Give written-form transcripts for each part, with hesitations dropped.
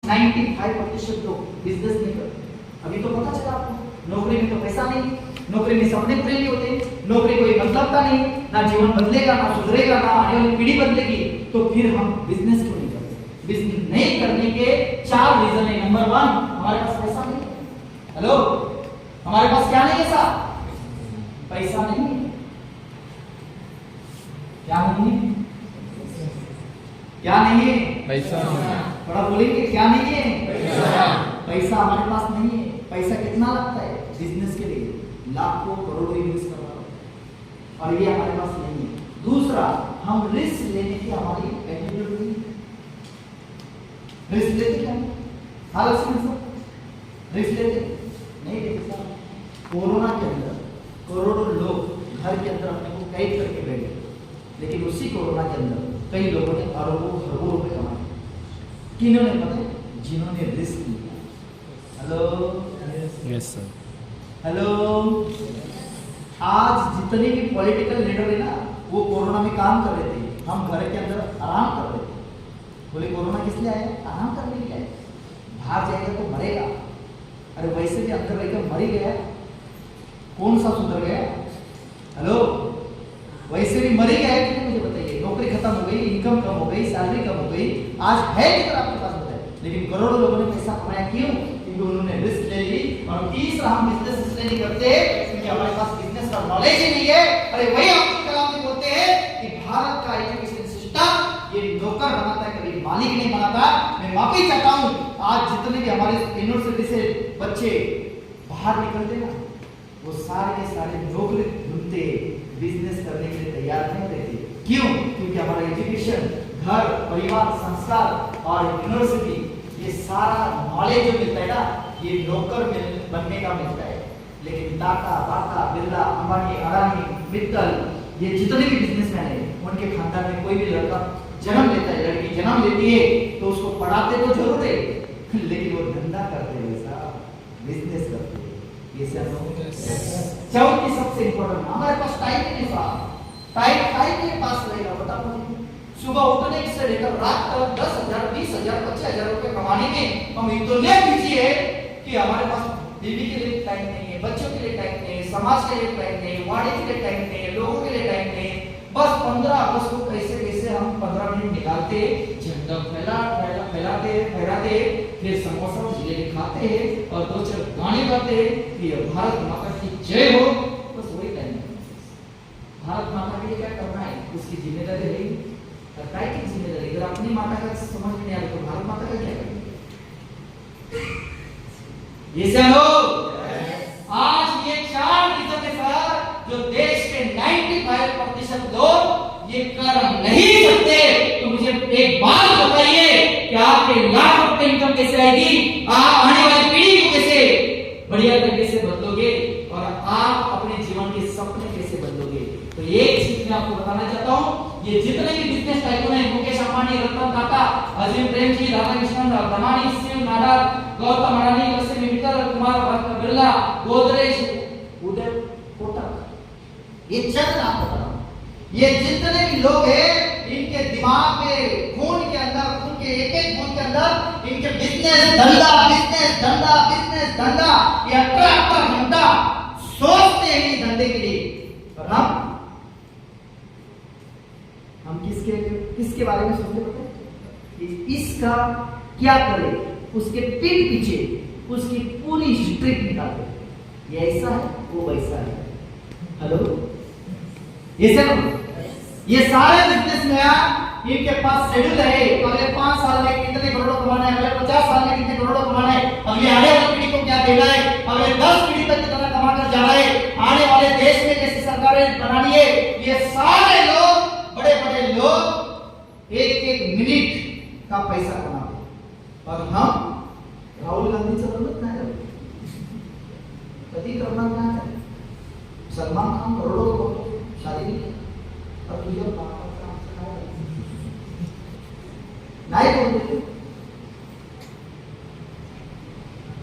95% लोग बिजनेस नहीं करते। अभी तो पता चला आपको, नौकरी में तो पैसा नहीं, नौकरी में सपने पूरे नहीं होते, नौकरी कोई मतलबता नहीं, ना जीवन बदलेगा, ना सुधरेगा, ना आने वाली पीढ़ी बदलेगी, तो फिर हम बिजनेस क्यों नहीं करते? बिजनेस नहीं करने के 4 रीजन है। नंबर 1, हमारे पास पैसा नहीं है। हेलो, हमारे पास क्या नहीं है साहब? पैसा नहीं है। क्या नहीं है? क्या नहीं है? पैसा। थोड़ा बोलेंगे, क्या नहीं है? पैसा। पैसा हमारे पास नहीं है। पैसा कितना लगता है बिजनेस के लिए? लाखों करोड़ों इन्वेस्ट करना पड़ता है, और ये हमारे पास नहीं है। दूसरा, हम रिस्क लेने की हमारी एबिलिटी नहीं है। रिस्क लेते क्या? हाल रिस्क लेते नहीं लेते साहब। कोरोना के अंदर करोड़ों लोग घर के अंदर अपने को कैद करके बैठे, लेकिन उसी कोरोना के अंदर कई लोगों ने अरबों खरबों रुपए कमाए। किन्होंने? पता है, जिन्होंने रिस्क लिया। Hello, yes sir. हेलो, आज जितने भी पॉलिटिकल लीडर है ना, वो कोरोना में काम कर रहे थे, हम घर के अंदर आराम कर रहे थे। बोले कोरोना किस लिए आया? आराम करने के लिए आया। बाहर जाएगा तो मरेगा। अरे वैसे भी अंदर रहकर मर ही गया, कौन सा सुधर गया? हेलो, वैसे भी मर ही गया कि मुझे बताइए। नौकरी खत्म हो गई, इनकम कम हो गई, सैलरी कम हो गई, आज है किधर आपके पास बताइए? लेकिन करोड़ों लोगों ने पैसा कमाया, क्यों? क्योंकि उन्होंने रिस्क ले ली। और तीसरा, हम बिजनेस इसलिए नहीं करते क्योंकि हमारे पास बिजनेस का नॉलेज ही नहीं है। अरे वही अब्दुल कलाम जी बोलते हैं कि भारत का एजुकेशन सिस्टम ये नौकर बनाता है, कभी मालिक नहीं बनाता। मैं माफी चाहता हूं, आज जितने भी हमारे यूनिवर्सिटी से बच्चे बाहर निकलते ना, वो सारे के सारे नौकरी ढूंढते, बिजनेस करने के लिए तैयार नहीं रहते। क्यों? क्योंकि हमारा एजुकेशन, घर परिवार, संस्कार और यूनिवर्सिटी, ये सारा नॉलेज जो मिलता है ना, ये नौकर बनने का मिलता है। लेकिन टाटा, बाटा, बिरला, अंबानी, अडानी, मित्तल, ये जितने भी बिजनेसमैन है, उनके खानदान में कोई भी लड़का जन्म लेता है, लड़की जन्म लेती है, तो उसको पढ़ाते तो जरूर है, लेकिन वो धंधा करते हैं साहब, बिजनेस करते हैं। ये चौथी सबसे इंपॉर्टेंट, हमारे पास टाइम नहीं साहब। टाइम के पास रहेगा, बताओ मुझे। सुबह उठने से लेकर रात तक 10,000, 20,000, 25,000 रुपए कमाने में हम इतने बिजी है कि हमारे पास बीवी के लिए टाइम नहीं है, बच्चों के लिए टाइम नहीं है, समाज के लिए टाइम नहीं है, वाणी के लिए टाइम नहीं है, लोगों के लिए टाइम नहीं है। बस 15 अगस्त को कैसे कैसे हम 15 मिनट निकालते, झंडा फहराते, फिर समोसा जिलेबी खाते हैं और 2-4 गाने गाते कि भारत माता की जय हो। बस वही टाइम है। भारत माता के लिए क्या करना है, उसकी जिम्मेदारी रहेगी। सरकार की जिम्मेदारी, अगर अपनी माता का समझ में नहीं आया तो भारत माता का क्या करेंगे? ये चलो, आज ये 4 रीजन है सर, जो देश के 95% लोग ये कर नहीं सकते। तो मुझे एक बात बताइए कि आपके लाख रुपए इनकम कैसे आएगी? आप आने वाली पीढ़ी को कैसे बढ़िया तरीके से बदलोगे और आप अपने जीवन के सपने कैसे बदलोगे? तो एक चीज मैं आपको बताना चाहता हूँ, ये जितने भी बिजनेस टाइकून हैं, मुकेश अंबानी, रतन टाटा, अजीम प्रेमजी, राधाकृष्णन, अदानी, शिव नाडार, गौतम अडानी, वसीम मित्तल, कुमार बिरला, गोदरेज, उदय कोटक, ये चंद नाम बता रहा हूं। ये जितने भी लोग हैं, इनके दिमाग में, खून के अंदर, खून के एक खून के अंदर इनके बिजनेस धंधा, ये 18 घंटा सोचते हैं इस धंधे के लिए। और हम किसके बारे में सोचते हैं? इसका क्या करे, उसके पीठ पीछे उसकी पूरी हिस्ट्री निकालते। ये ऐसा है, वो वैसा है। हेलो, ये सारे बिजनेसमैन, इनके पास शेड्यूल है, अगले 5 साल में कितने करोड़ कमाना है, अगले 50 साल में कितने करोड़ कमाना है, अगले आने वाली पीढ़ी को क्या देना है, अगले 10 पीढ़ी तक कितना कमा कर जाना है, आने वाले देश में कैसी सरकारें बनानी है। ये सारे लोग, बड़े बड़े लोग, एक मिनट का पैसा कमाते हैं। और हम राहुल गांधी से मत ना करें, कभी करना क्या है? सलमान खान करोड़ों को शादी नहीं की, और तुझे नहीं बोलते।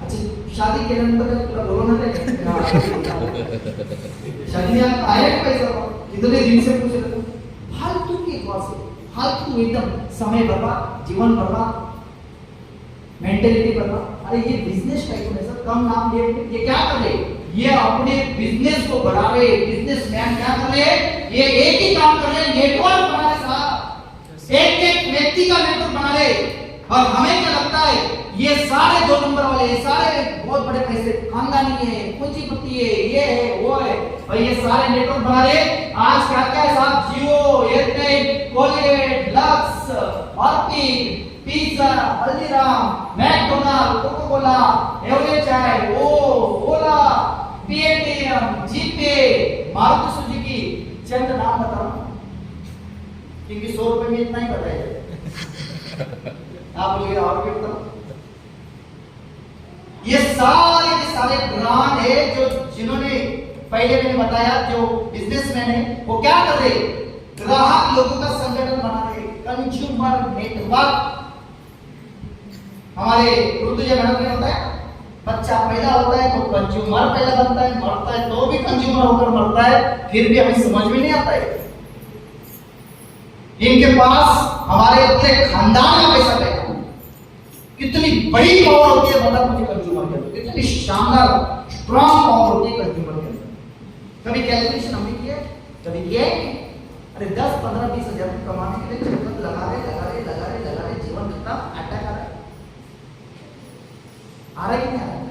अच्छा, शादी के नंबर पूरा बोलो ना, शादी में आप आए पैसा कितने दिन से पूछ रहे, फालतू की बात से, फालतू एकदम समय बर्बाद, जीवन बर्बाद। मेंटेलिटी बदला। अरे ये बिजनेस टाइकून है सर, कम नाम लिए ये क्या कर रहे, ये अपने बिजनेस को बढ़ा रहे। बिजनेसमैन क्या कर रहे, ये एक ही काम कर रहे, नेटवर्क बना रहे साहब, एक एक व्यक्ति का नेटवर्क बना रहे। और हमें क्या लगता है, ये सारे 2 नंबर वाले, ये सारे बहुत बड़े पैसे खानदानी है, पूंजीपति है, ये है वो है, और ये सारे नेटवर्क बना रहे। आज क्या क्या है साहब, Jio, Airtel, Colgate, Lux, Orchid, pizza, Haldiram, McDonald, Coca Cola, average चाय, Ola, Paytm, GPay, Maruti Suzuki, चंद नाम बताओ, क्योंकि 100 रुपए में इतना ही बताया आप बोलिए और फिर तो ये सारे ब्रांड है जो जिन्होंने पहले मैंने बताया, जो बिजनेसमैन है वो क्या कर रहे, ग्राहक लोगों का संगठन बना रहे, कंज्यूमर नेटवर्क। हमारे उर्दू जगह में होता है, बच्चा पैदा होता है तो कंज्यूमर पहले बनता है, मरता है तो भी कंज्यूमर होकर मरता है, फिर भी हमें समझ में नहीं आता है। इनके पास हमारे पूरे खानदान का पैसा पैदा, कितनी बड़ी पावर होती है मतलब मुझे कंज्यूमर के अंदर, कितनी शानदार स्ट्रॉन्ग पावर होती है कंज्यूमर के अंदर। कभी कैलकुलेशन हमने किया, कभी किया, अरे 10, 15, 20 हजार कमाने के लिए चक्कर लगा रहे, जीवन कितना अटैक आ रहा है कि नहीं आ रहा है?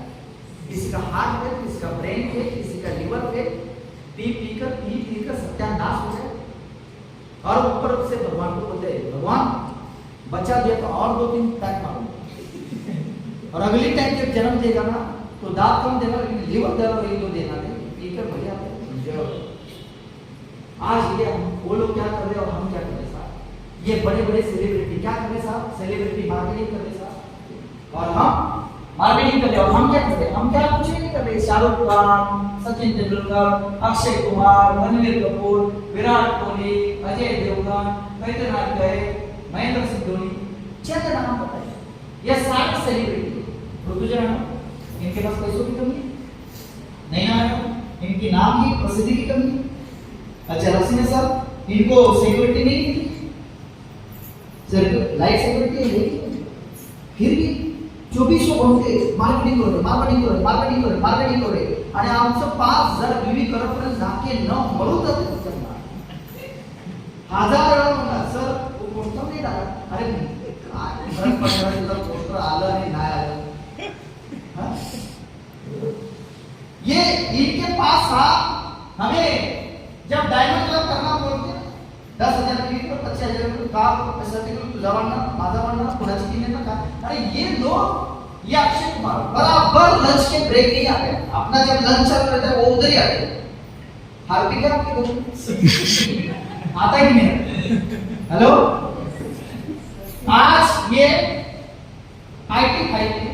किसी का हार्ट फेल, किसी का ब्रेन फेल, किसी का लिवर फेल, पी कर सत्यानाश हो जाए। और ऊपर से भगवान को बोलते हैं, भगवान बचा दिया तो और 2-3 पैक मारूंगा, और अगली टाइम जब जन्म देगा ना तो दांत कम देना, लेकिन लिवर दर्द और ये दो देना नहीं, पीकर बढ़िया। आज ये वो लोग क्या कर रहे हैं और हम क्या कर रहे साहब, ये बड़े बड़े सेलिब्रिटी क्या कर रहे साहब, सेलिब्रिटी मार्केटिंग कर रहे साहब, और हम मार्केटिंग कर रहे और हम क्या कर रहे, हम क्या कुछ नहीं कर रहे। शाहरुख खान, सचिन तेंदुलकर, अक्षय कुमार, रणबीर कपूर, विराट कोहली, अजय देवगन, कैतनाथ गए, महेंद्र सिंह धोनी, चंद नाम पता है, ये सारे सेलिब्रिटी उर्दू जनाब, इनके पास पैसों की कमी नहीं ना, इनकी नाम की प्रसिद्धि की कमी। अच्छा रसीना साहब, इनको सिक्योरिटी नहीं मिली, सिर्फ लाइफ सिक्योरिटी है, फिर भी 24 घंटे मार्केटिंग कर रहे आणि आमचं 5,000 बीवी करत नाके न मरू जाते हजार वेळा सर वो कोणतं नाही टाका, अरे काय फरक पडणार तुला पोस्टर आलं आणि नाही आलं। ये इनके पास हमें जब डायमंड क्लब करना बोलते 10,000 बीवी पर 25,000 का पैसा देऊन तुझा वाढणार माझा वाढणार कुणाची टीम येणार का। अरे ये लोग ये अक्षय कुमार बराबर लंच के ब्रेक नहीं आते, अपना जब लंच चल रहा था वो उधर ही आते। हार्दिक है आपके दोस्त आता ही नहीं। हेलो, आज ये IT फाइव में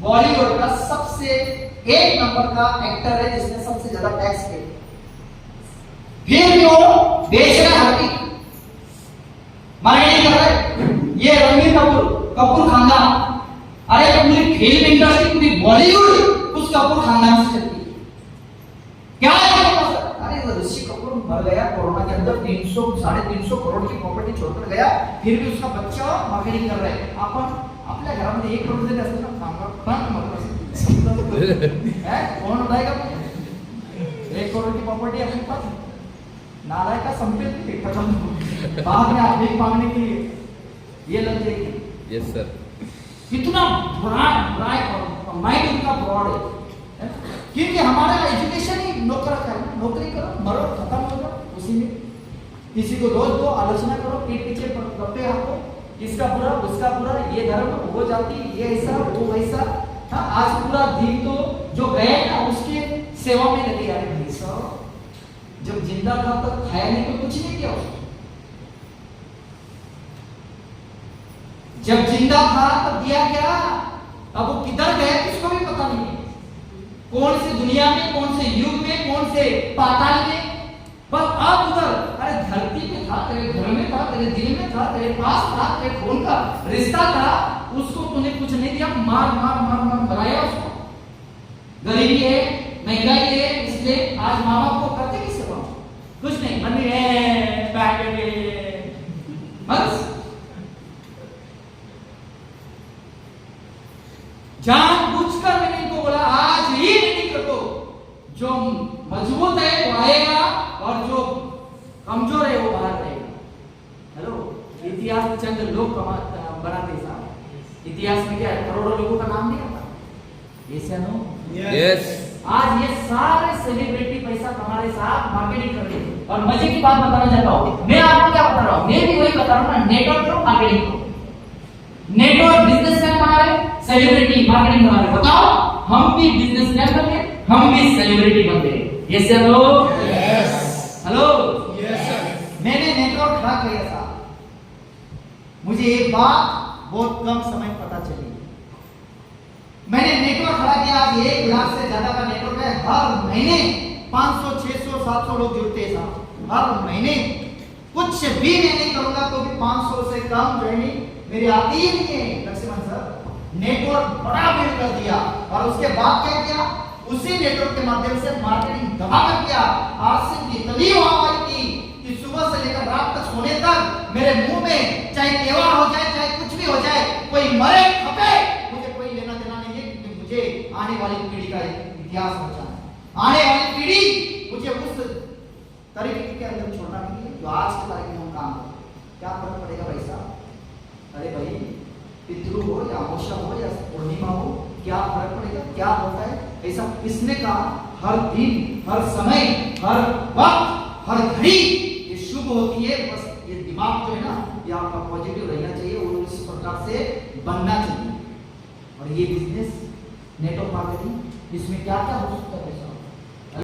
बॉलीवुड का सबसे 1 नंबर का एक्टर है जिसने सबसे ज्यादा टैक्स पे, फिर भी वो बेच रहा हार्दिक, मना नहीं कर रहे। ये रणबीर कपूर खानदान, अरे पूरी फिल्म इंडस्ट्री पूरी बॉलीवुड उस कपूर खानदान से चलती है। क्या है अरे ऋषि कपूर मर गया कोरोना के अंदर, 300-350 करोड़ की प्रॉपर्टी छोड़कर गया, फिर भी उसका बच्चा मार्केटिंग कर रहा है। आपण आपल्या घरामध्ये 1 करोड़ जरी असलं ना कामगार पण है कौन उठाएगा मुझे 1 करोड़ की प्रॉपर्टी अपने पास, नालायक का संपत्ति खत्म, बाद में आप भीख मांगने के लिए ये लग जाएगी। यस सर, कितना ब्राड माइंड उनका ब्रॉड है, क्योंकि हमारा एजुकेशन ही नौकर का है, नौकरी करो मरो खत्म हो जाओ उसी में, किसी को दोष दो, आलोचना करो, पीठ पीछे गप्पे आपको, इसका बुरा उसका बुरा, ये धर्म वो जाति ये ऐसा वो वैसा। हाँ, आज पूरा दिन तो जो गए ना उसके सेवा में लगे। यार भाई साहब जब जिंदा था तब खाया नहीं तो कुछ नहीं किया उसको, जब जिंदा था तब दिया क्या, अब वो किधर गया किसको भी पता नहीं है, कौन से दुनिया में, कौन से युग में, कौन से पाताल में, बस अब उधर अरे धरती पे था, तेरे घर में था, तेरे दिल में था, तेरे पास था, तेरे खून का रिश्ता था, उसको तूने कुछ नहीं दिया, मार मार मार मार बनाया उसको। गरीबी है, महंगाई है, इसलिए आज माँ बाप को करते किससे बाप कुछ नहीं, मम्मी है बस जानबूझकर मैंने इनको बोला आज ही मीटिंग कर दो, जो मजबूत है वो आएगा और जो कमजोर है वो बाहर रहेगा। हेलो, इतिहास चंद लोग बनाते साहब, इतिहास में क्या है, करोड़ों लोगों का नाम नहीं आता, ऐसा नो। यस आज ये सारे सेलिब्रिटी पैसा कमा रहे साहब, मार्केटिंग कर रहे हैं। और मजे की बात बताना चाहता हूँ, मैं आपको क्या बता रहा हूँ, मैं भी वही बता रहा हूँ ना, नेटवर्क करो, मार्केटिंग करो। नेटवर्क बिजनेसमैन बना रहे, सेलिब्रिटी मार्केटिंग बना रहे। बताओ, हम भी बिजनेसमैन बन गए, हम भी सेलिब्रिटी बन गए। यस या नो? हेलो, मैंने नेटवर्क खड़ा किया था। मुझे एक बात बहुत कम समय पता चली। मैंने नेटवर्क खड़ा किया, आज 1 लाख से ज्यादा का नेटवर्क है। हर महीने 500, 600, 700 लोग जुड़ते हैं साहब, हर महीने। कुछ भी मैं नहीं करूंगा तो भी 500 से कम ज्वाइनिंग मेरी आती ही नहीं है। लक्ष्मण सर नेटवर्क बड़ा बिल्ड कर दिया और उसके बाद क्या किया, उसी नेटवर्क के माध्यम से मार्केटिंग धमाका किया। आरसी की इतनी वाहवाही की कि सुबह से लेकर रात तक सोने तक मेरे मुंह में चाहे त्योहार हो जाए, चाहे कुछ भी हो जाए, कोई मरे खपे, मुझे कोई लेना देना नहीं है, क्योंकि मुझे आने वाली पीढ़ी का इतिहास बचाना है। आने वाली पीढ़ी मुझे उस तरीके के अंदर छोड़ना नहीं है जो आज के तारीख में हम काम करें। क्या फर्क पड़ेगा भाई साहब? अरे भाई, पितृ हो या अमावस्या हो या पूर्णिमा हो, क्या फर्क पड़ेगा? क्या होता है ऐसा किसने कहा? हर दिन, हर समय, हर वक्त, हर घड़ी ये शुभ होती है। बस ये दिमाग जो है ना, ये आपका पॉजिटिव रहना चाहिए और इस प्रकार से बनना चाहिए। और ये बिजनेस नेटवर्क मार्केटिंग, इसमें क्या क्या हो सकता है?